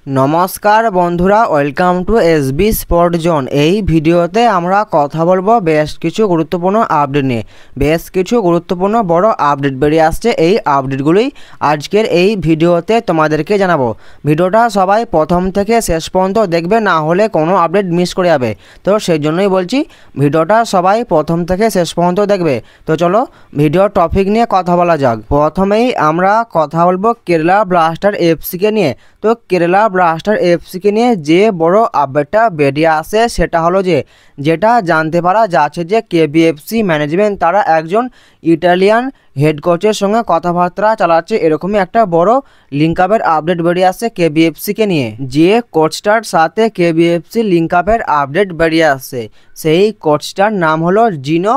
नमस्कार बंधुरा welcome to SB sport zone. এই ভিডিওতে আমরা কথা বলবো বেশ কিছু গুরুত্বপূর্ণ আপডেট নিয়ে। বেশ কিছু গুরুত্বপূর্ণ বড় আপডেট বেরিয়ে আসছে, এই আপডেটগুলোই আজকের এই ভিডিওতে তোমাদেরকে জানাবো। ভিডিওটা সবাই প্রথম থেকে শেষ পর্যন্ত দেখবে, না হলে কোনো আপডেট মিস করে যাবে। তো সেই জন্যই বলছি ভিডিওটা সবাই প্রথম থেকে শেষ পর্যন্ত দেখবে। তো চলো ভিডিও টপিক নিয়ে কথা বলা যাক। প্রথমেই আমরা কথা বলবো কেরালা ব্লাস্টার এফসিকে নিয়ে। তো কেরালা ব্লাস্টার এফসিকে নিয়ে যে বড় আপডেটটা বেরিয়ে আসে সেটা হলো যেটা জানতে পারা যাচ্ছে যে কেবিএফসি ম্যানেজমেন্ট তারা একজন ইটালিয়ান হেড কোচের সঙ্গে কথাবার্তা চালাচ্ছে, এরকমই একটা বড় লিঙ্ক আপের আপডেট বেরিয়ে আসছে কেবিএফসিকে নিয়ে। যে কোচটার সাথে কেবিএফসি লিঙ্ক আপের আপডেট বেরিয়ে আসছে সেই কোচটার নাম হলো জিনো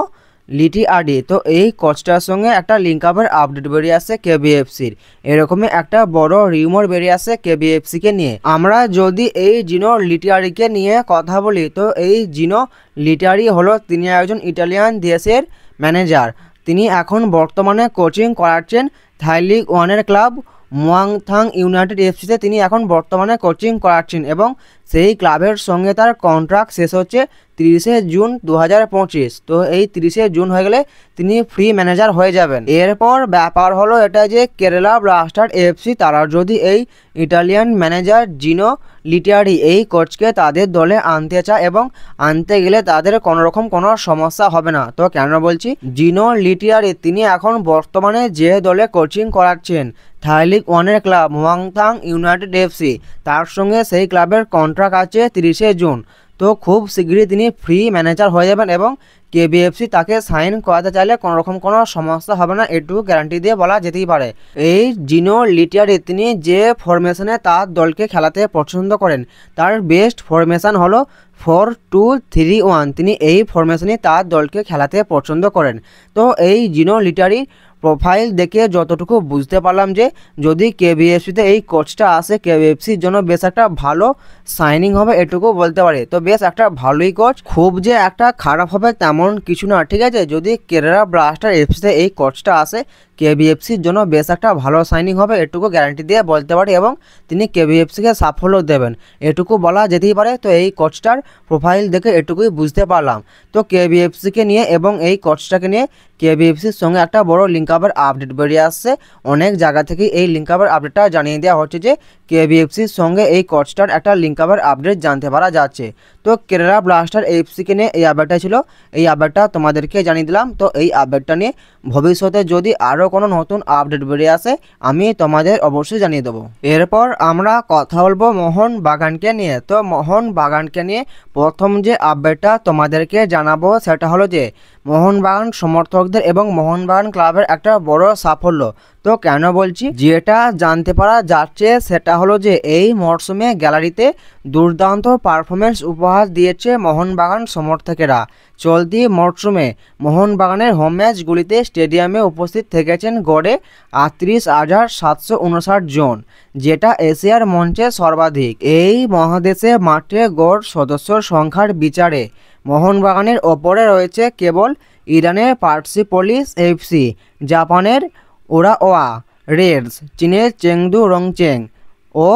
লিটিআরডি। তো এই কোচটার সঙ্গে একটা লিঙ্ক আপের আপডেট বেরিয়ে আসছে কেবিএফসির, এরকমই একটা বড় রিউমার বেরিয়ে আসছে কেবিএফসিকে নিয়ে। আমরা যদি এই জিনো লিটিআরডিকে নিয়ে কথা বলি, তো এই জিনো লিটিআরডি হলো তিনি একজন ইটালিয়ান দেশের ম্যানেজার। তিনি এখন বর্তমানে কোচিং করাচ্ছেন থাই লিগ ওয়ানের ক্লাব মুয়াংথাং ইউনাইটেড এফসিতে তিনি এখন বর্তমানে কোচিং করাচ্ছেন এবং সেই ক্লাবের সঙ্গে তার কন্ট্রাক্ট শেষ হচ্ছে 30শে জুন 2025। তো এই 30শে জুন হয়ে গেলে তিনি ফ্রি ম্যানেজার হয়ে যাবেন। এরপর ব্যাপার হলো এটা যে কেরালা ব্লাস্টার এফসি তারা যদি এই ইটালিয়ান ম্যানেজার জিনো লিটিআরডি এই কোচকে তাদের দলে আনতে চায় এবং আনতে গেলে তাদের কোনোরকম কোনো সমস্যা হবে না। তো কেন বলছি, জিনো লিটিআরডি তিনি এখন বর্তমানে যে দলে কোচিং করাচ্ছেন থাই লিগ ওয়ানের ক্লাব মুয়াংথাং ইউনাইটেড এফসি, তার সঙ্গে সেই ক্লাবের কন্ট্রাক্ট আছে 30শে জুন। তো খুব শীঘ্রই তিনি ফ্রি ম্যানেজার হয়ে যাবেন এবং কেবিএফসি তাকে সাইন করাতে চাইলে কোনোরকম কোনো সমস্যা হবে না, এটুকু গ্যারান্টি দিয়ে বলা যেতেই পারে। এই জিনো লিটিআরডি তিনি যে ফরমেশনে তার দলকে খেলাতে পছন্দ করেন তার বেস্ট ফরমেশন হলো 4-2-3-1। তিনি এই ফরমেশনে তার দলকে খেলাতে পছন্দ করেন। তো এই জিনো লিটিআরডি প্রোফাইল দেখে যতটুকু বুঝতে পারলাম যে যদি কেবিএফসিতে এই কোচটা আসে কেবিএফসির জন্য বেশ একটা ভালো সাইনিং হবে, এটুকু বলতে পারি। তো বেশ একটা ভালোই কোচ, খুব যে একটা খারাপ হবে তেমন কিছু না, ঠিক আছে। যদি কেরালা ব্লাস্টার এফসিতে এই কোচটা আসে কেবিএফসির জন্য বেশ একটা ভালো সাইনিং হবে, এটুকু গ্যারান্টি দিয়ে বলতে পারি এবং তিনি কেবিএফসিকে সাফল্য দেবেন, এটুকু বলা যেতেই পারে। তো এই কোচটার প্রোফাইল দেখে এটুকুই বুঝতে পারলাম। তো কেবিএফসিকে নিয়ে এবং এই কোচটাকে নিয়ে কেবিএফসির সঙ্গে একটা বড় লিঙ্ক আপের আপডেট বেরিয়ে আসছে। অনেক জায়গা থেকে এই লিঙ্ক আপের আপডেটটা জানিয়ে দেওয়া হচ্ছে যে কেবিএফসির সঙ্গে এই কোচটার একটা লিঙ্ক আপের আপডেট জানতে পারা যাচ্ছে। তো কেরালা ব্লাস্টার এফসিকে নিয়ে এই আপডেটটা ছিল, এই আপডেটটা তোমাদেরকে জানিয়ে দিলাম। তো এই আপডেটটা নিয়ে ভবিষ্যতে যদি আরও কোনো নতুন আপডেট বেরিয়ে আসে আমি তোমাদের অবশ্যই জানিয়ে দেবো। এরপর আমরা কথা বলবো মোহনবাগানকে নিয়ে। তো মোহনবাগানকে নিয়ে প্রথম যে আপডেটটা তোমাদেরকে জানাবো সেটা হলো যে মোহনবাগান সমর্থকদের এবং মোহনবাগান ক্লাবের একটা বড় সাফল্য। তো কেন বলছি, যেটা জানতে পারা যাচ্ছে সেটা হলো যে এই মরশুমে গ্যালারিতে দুর্দান্ত পারফরমেন্স উপহার দিয়েছে মোহনবাগান সমর্থকেরা। চলতি মরশুমে মোহনবাগানের হোম ম্যাচগুলিতে স্টেডিয়ামে উপস্থিত থেকেছেন গড়ে 38,759 জন, যেটা এশিয়ার মঞ্চে সর্বাধিক। এই মহাদেশে মাঠে গড় সদস্যর সংখ্যার বিচারে মোহনবাগানের ওপরে রয়েছে কেবল ইরানের পার্সিপোলিস এফসি, জাপানের ওরাওয়া রেডস, চীনের চেংদু রংচেং ও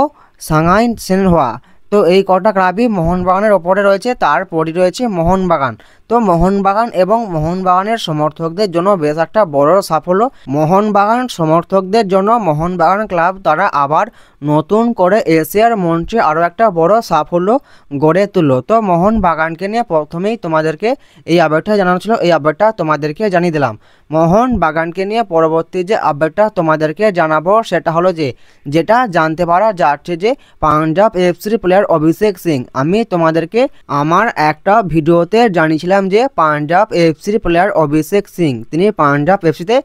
সাংহাই সেনহুয়া। তো এই কটা ক্লাবই মোহনবাগানের ওপরে রয়েছে, তারপরই রয়েছে মোহনবাগান। তো মোহনবাগান এবং মোহনবাগানের সমর্থকদের জন্য বেশ একটা বড় সাফল্য। মোহনবাগান সমর্থকদের জন্য মোহনবাগান ক্লাব তারা আবার নতুন করে এশিয়ার মঞ্চে আরও একটা বড় সাফল্য গড়ে তুলল। তো মোহনবাগানকে নিয়ে প্রথমেই তোমাদেরকে এই আপডেটটা জানানো ছিল, এই আপডেটটা তোমাদেরকে জানিয়ে দিলাম। মোহনবাগানকে নিয়ে পরবর্তী যে আপডেটটা তোমাদেরকে জানাবো সেটা হলো যেটা জানতে পারা যাচ্ছে যে পাঞ্জাব এফসির প্লেয়ার অভিষেক সিং, আমি তোমাদেরকে আমার একটা ভিডিওতে জানিয়েছিলাম যে পাঞ্জাব এফসির প্লেয়ার অভিষেক সিং তিনি পাঞ্জাব এফসিতে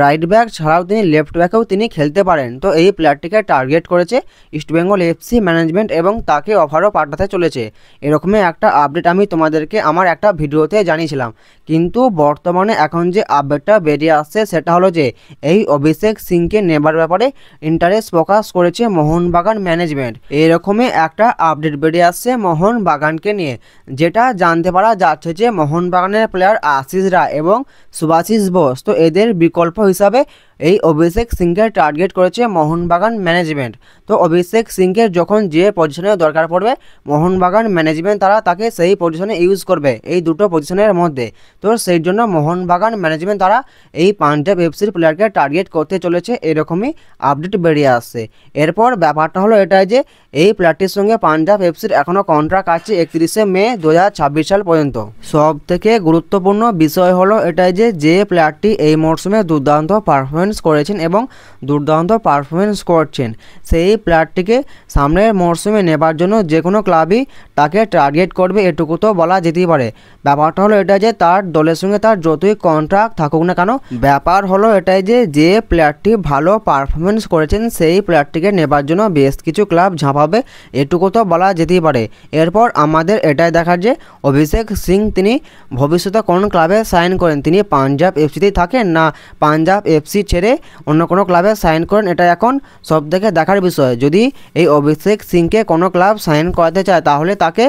রাইট ব্যাক ছাড়াও তিনি লেফট ব্যাকেও তিনি খেলতে পারেন। তো এই প্লেয়ারটিকে টার্গেট করেছে ইস্টবেঙ্গল এফসি ম্যানেজমেন্ট এবং তাকে অফারও পাঠাতে চলেছে, এরকমই একটা আপডেট আমি তোমাদেরকে আমার একটা ভিডিওতে জানিয়েছিলাম। কিন্তু বর্তমানে এখন যে আপডেটটা বেরিয়ে আসছে সেটা হলো যে এই অভিষেক সিংকে নেবার ব্যাপারে ইন্টারেস্ট প্রকাশ করেছে মোহনবাগান ম্যানেজমেন্ট, এরকমই একটা আপডেট বেরিয়ে আসছে মোহনবাগানকে নিয়ে। যেটা জানতে পারা যাচ্ছে যে মোহনবাগানের প্লেয়ার আশিস রায় এবং সুভাশিস বোস, তো এদের বিকল্প হিসাবে এই অভিষেক সিংকে টার্গেট করেছে মোহনবাগান ম্যানেজমেন্ট। তো অভিষেক সিংকে যখন যে পজিশনে দরকার পড়বে মোহনবাগান ম্যানেজমেন্ট তারা তাকে সেই পজিশনে ইউজ করবে এই দুটো পজিশনের মধ্যে। তো সেই জন্য মোহনবাগান ম্যানেজমেন্ট তারা এই পাঞ্জাব এফসির প্লেয়ারকে টার্গেট করতে চলেছে, এরকমই আপডেট বেরিয়ে আসছে। এরপর ব্যাপারটা হলো এটাই যে এই প্লেয়ারটির সঙ্গে পাঞ্জাব এফসির এখনও কন্ট্রাক্ট আছে 31শে মে 2026 সাল পর্যন্ত। সব থেকে গুরুত্বপূর্ণ বিষয় হলো এটাই যে প্লেয়ারটি এই মরশুমে দুর্দান্ত পারফরমেন্স করেছেন এবং দুর্দান্ত পারফরমেন্স করছেন, সেই প্লেয়ারটিকে সামনের মরশুমে নেবার জন্য যে কোনো ক্লাবই তাকে টার্গেট করবে, এটুকু তো বলা যেতেই পারে। ব্যাপারটা হলো এটা যে তার দলের সঙ্গে তার যতই কন্ট্রাক্ট থাকুক না কেন, ব্যাপার হলো এটাই যে প্লেয়ারটি ভালো পারফরমেন্স করেছেন সেই প্লেয়ারটিকে নেবার জন্য বেশ কিছু ক্লাব ঝাঁপাবে, এটুকু তো বলা যেতেই পারে। এরপর আমাদের এটাই দেখার যে অভিষেক সিং তিনি ভবিষ্যতে কোন ক্লাবে সাইন করেন, তিনি পাঞ্জাব এফসিতেই থাকেন না পাঞ্জাব এফসি ছেড়ে অন্য কোনো ক্লাবে সাইন করেন, এটা এখন সব থেকে দেখার বিষয়। যদি এই অভিষেক সিংকে কোনো ক্লাব সাইন করাতে চায় তাহলে তাকে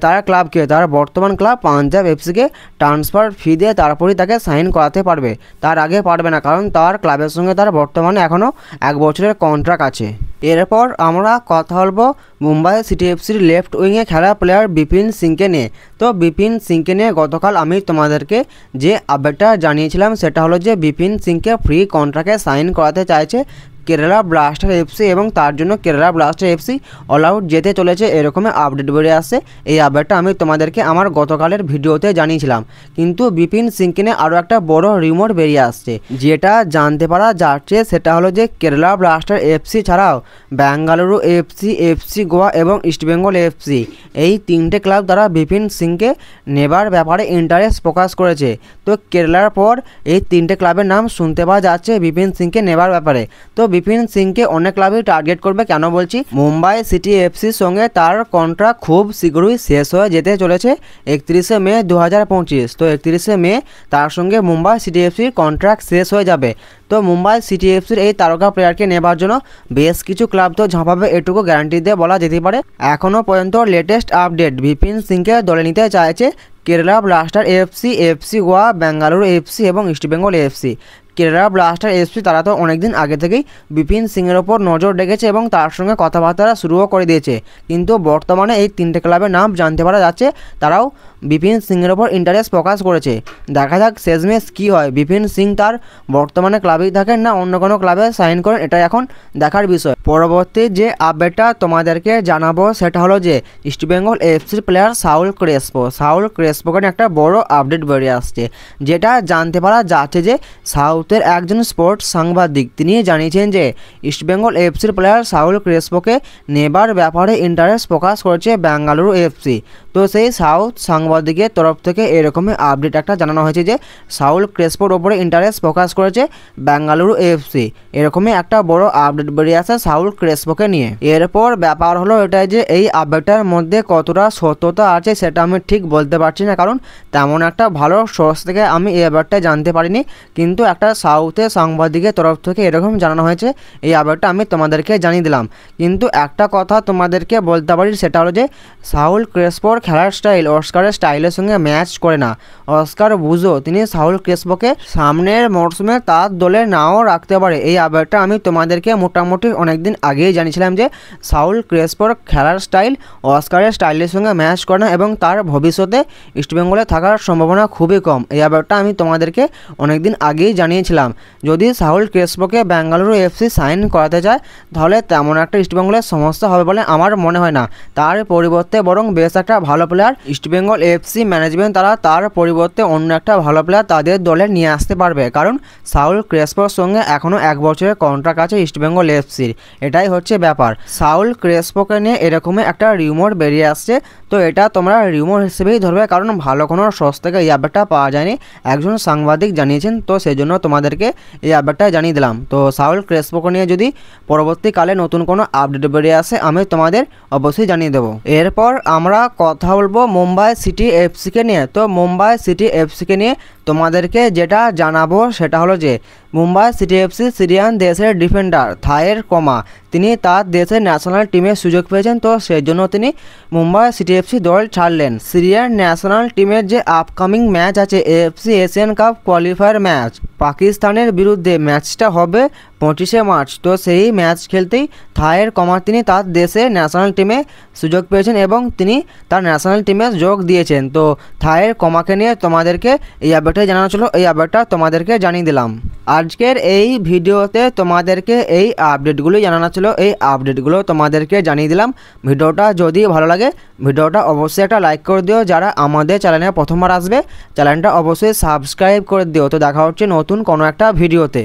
তার ক্লাবকে, তার বর্তমান ক্লাব পাঞ্জাব এফসিকে ট্রান্সফার ফি দিয়ে তারপরেই তাকে সাইন করাতে পারবে, তার আগে পারবে না, কারণ তার ক্লাবের সঙ্গে তার বর্তমানে এখনও 1 বছরের কন্ট্রাক্ট আছে। এরপর আমরা কথা বলবো মুম্বাই সিটি এফসির লেফট উইংয়ে খেলা প্লেয়ার বিপিন সিংকে নিয়ে। তো বিপিন সিংকে নিয়ে গতকাল আমি তোমাদেরকে যে আপডেটটা জানিয়েছিলাম সেটা হলো যে বিপিন সিংকে ফ্রি কন্ট্রাক্টে সাইন করাতে চাইছে কেরালা ব্লাস্টার এফসি এবং তার জন্য Kerala blaster FC all out যেতে চলেছে, এরকমের আপডেট বেরিয়ে আসছে। এই আপডেটটা আমি তোমাদেরকে আমার গতকালের ভিডিওতে জানিয়েছিলাম, কিন্তু বিপিন সিংকে নিয়ে আরও একটা বড় রিমোট বেরিয়ে আসছে। যেটা জানতে পারা যাচ্ছে সেটা হলো যে কেরালা ব্লাস্টার এফসি ছাড়াও বেঙ্গালুরু এফসি, এফসি গোয়া এবং ইস্টবেঙ্গল এফসি এই 3টে ক্লাব দ্বারা বিপিন সিংকে নেবার ব্যাপারে ইন্টারেস্ট প্রকাশ করেছে। তো কেরালার পর এই 3টে ক্লাবের নাম শুনতে পাওয়া যাচ্ছে বিপিন সিংকে নেবার ব্যাপারে। তো বিপিন সিংকে অনেক ক্লাবই টার্গেট করবে, কেন বলছি, মুম্বাই সিটি এফসির সঙ্গে তার কন্ট্রাক্ট খুব শীঘ্রই শেষ হয়ে যেতে চলেছে 31শে মে 2025। তো 31শে মে তার সঙ্গে মুম্বাই সিটি এফসির কন্ট্রাক্ট শেষ হয়ে যাবে। তো মুম্বাই সিটি এফসির এই তারকা প্লেয়ারকে নেবার জন্য বেশ কিছু ক্লাব তো ঝাঁপাবে, এটুকু গ্যারান্টি দিয়ে বলা যেতে পারে। এখনও পর্যন্ত লেটেস্ট আপডেট বিপিন সিংকে দলে নিতে চাইছে Kerala blaster FC, FC Goa, Bengaluru FC এবং East Bengal FC. Kerala blaster FC তারা তো অনেকদিন আগে থেকেই বিপিন সিংয়ের ওপর নজর রেখেছে এবং তার সঙ্গে কথাবার্তা শুরুও করে দিয়েছে, কিন্তু বর্তমানে এই 3টে ক্লাবের নাম জানতে পারা যাচ্ছে তারাও বিপিন সিংয়ের ওপর ইন্টারেস্ট প্রকাশ করেছে। দেখা যাক শেষমেশ কী হয়, বিপিন সিং তার বর্তমানে ক্লাবেই থাকেন না অন্য কোনো ক্লাবে সাইন করেন, এটা এখন দেখার বিষয়। পরবর্তী যে আপডেটটা তোমাদেরকে জানাবো সেটা হলো যে ইস্টবেঙ্গল এফসির প্লেয়ার সাউল ক্রেসপোকে নিয়ে একটা বড় আপডেট বেরিয়ে আসছে। যেটা জানতে পারা যাচ্ছে যে সাউথের একজন স্পোর্টস সাংবাদিক তিনি জানিয়েছেন যে ইস্টবেঙ্গল এফসির প্লেয়ার সাউল ক্রেসপোকে নেবার ব্যাপারে ইন্টারেস্ট প্রকাশ করেছে বেঙ্গালুরু এফসি। তো সেই সাউথ সাংবাদিকের তরফ থেকে এরকমই আপডেট একটা জানানো হয়েছে যে সাউল ক্রেসপোর ওপরে ইন্টারেস্ট প্রকাশ করেছে বেঙ্গালুরু এফসি, এরকমই একটা বড় আপডেট বেরিয়ে আসে সাউল ক্রেসপোকে নিয়ে। এরপর ব্যাপার হলো এটাই যে এই আপডেটটার মধ্যে কতটা সত্যতা আছে সেটা আমি ঠিক বলতে পারছি না, কারণ তেমন একটা ভালো সোর্স থেকে আমি এই আপডেটটা জানতে পারিনি, কিন্তু একটা সাউথের সাংবাদিকের তরফ থেকে এরকম জানানো হয়েছে, এই আপডেটটা আমি তোমাদেরকে জানিয়ে দিলাম। কিন্তু একটা কথা তোমাদেরকে বলতে পারি সেটা হলো যে সাউল ক্রেসপোর খেলার স্টাইল অস্কারের স্টাইলের সঙ্গে ম্যাচ করে না। অস্কার বুঝো তিনি সাউল ক্রেসপোকে সামনের মরশুমে তার দলে নাও রাখতে পারে, এই আপডেটটা আমি তোমাদেরকে মোটামুটি অনেকদিন আগেই জানিয়েছিলাম যে সাউল ক্রেসপোর খেলার স্টাইল অস্কারের স্টাইলের সঙ্গে ম্যাচ করে না এবং তার ভবিষ্যতে ইস্টবেঙ্গলে থাকার সম্ভাবনা খুবই কম, এই আপডেটটা আমি তোমাদেরকে অনেকদিন আগেই জানিয়েছিলাম। যদি সাউল ক্রেসপোকে বেঙ্গালুরু এফসি সাইন করাতে চায় তাহলে তেমন একটা ইস্টবেঙ্গলের সমস্যা হবে বলে আমার মনে হয় না, তার পরিবর্তে বরং বেশ একটা ভালো প্লেয়ার ইস্টবেঙ্গল এফসি ম্যানেজমেন্ট তারা তার পরিবর্তে অন্য একটা ভালো প্লেয়ার তাদের দলে নিয়ে আসতে পারবে, কারণ সাউল ক্রেসপোর সঙ্গে এখনও 1 বছরের কন্ট্রাক্ট আছে ইস্টবেঙ্গল এফসির, এটাই হচ্ছে ব্যাপার। সাউল ক্রেসপোকে নিয়ে এরকমই একটা রিউমার বেরিয়ে আসছে, তো এটা তোমরা রিউমার হিসেবেই ধরবে, কারণ ভালো কোনো সোর্স থেকে এই আপডেটটা পাওয়া যায়নি, একজন সাংবাদিক জানিয়েছেন, তো সেই জন্য তোমাদেরকে এই আপডেটটা জানিয়ে দিলাম। তো সাউল ক্রেসপোকে নিয়ে যদি পরবর্তীকালে নতুন কোনো আপডেট বেরিয়ে আসে আমি তোমাদের অবশ্যই জানিয়ে দেবো। এরপর আমরা কথা বলবো মুম্বাই সিটি এফসিকে নিয়ে। তো মুম্বাই সিটি এফসিকে নিয়ে তোমাদেরকে যেটা জানাবো সেটা হলো যে মুম্বাই সিটি এফসি সিরিয়ান দেশের ডিফেন্ডার থায়ের কমা তিনি তার দেশের ন্যাশনাল টিমে সুযোগ পেয়েছেন, তো সেই জন্য তিনি মুম্বাই সিটি এফসি দল ছাড়লেন। সিরিয়ান ন্যাশনাল টিমের যে আপকামিং ম্যাচ আছে AFC Asian cup qualifier match পাকিস্তানের বিরুদ্ধে ম্যাচটা হবে 25শে মার্চ, তো সেই ম্যাচ খেলতেই থায়ের কমা তিনি তার দেশের ন্যাশনাল টিমে সুযোগ পেয়েছেন এবং তিনি তার ন্যাশনাল টিমে যোগ দিয়েছেন। তো থায়ের কমাকে নিয়ে তোমাদেরকে এই আপডেটটাই জানানো ছিল, এই আপডেটটা তোমাদেরকে জানিয়ে দিলাম। আজকের এই ভিডিওতে তোমাদেরকে এই আপডেটগুলো জানানো ছিল, এই আপডেটগুলো তোমাদেরকে জানিয়ে দিলাম। ভিডিওটা যদি ভালো লাগে ভিডিওটা অবশ্যই একটা লাইক করে দিও, যারা আমাদের চ্যানেলে প্রথমবার আসবে চ্যানেলটা অবশ্যই সাবস্ক্রাইব করে দিও। তো দেখা হচ্ছে নতুন কোনো একটা ভিডিওতে।